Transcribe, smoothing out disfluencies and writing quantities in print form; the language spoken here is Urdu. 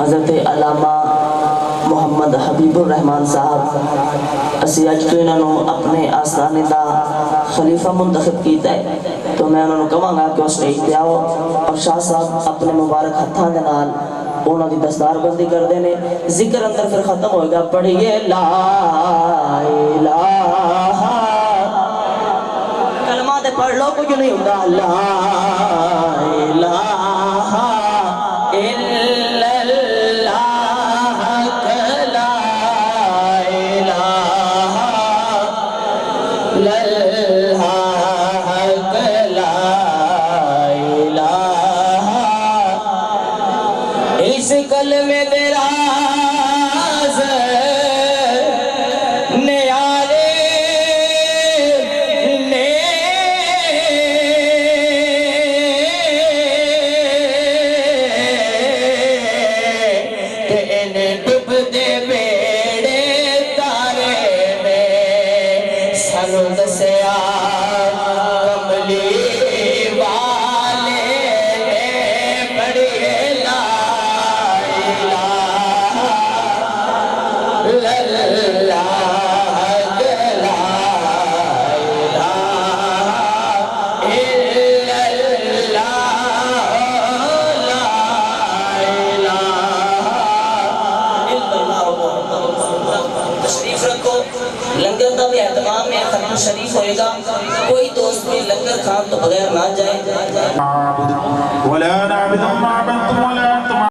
حضرت علامہ محمد حبیب الرحمان صاحب اسی اج تو انہوں اپنے آستانے دا خلیفہ منتخب کیتا ہے، تو میں انہوں کہاں گا کہ اس سٹیج پہ آؤ اور شاہ صاحب اپنے مبارک ہتھاں دے نال انہوں دی دستار بندی کر دینے، ذکر اندر پھر ختم ہوئے گا، پڑھئے لا الہ، کلمہ دے پڑھ لو کچھ نہیں ہوگا، لا الہ الا اللہ، لا الہ الا اللہ، لا الہ، اس کلمے دے راز نیارے نے تے انہیں ڈب دے بیڑے تارے میں سنو دسیا کملی والے نے پڑھئے لا تشریف رکھو، لنگر کا بھی اہتمام ہے، ختم شریف ہوئے گا، کوئی دوست بھی لنگر کھان تو بغیر نہ جائے۔ ولا نعبد ما عبدتم ولا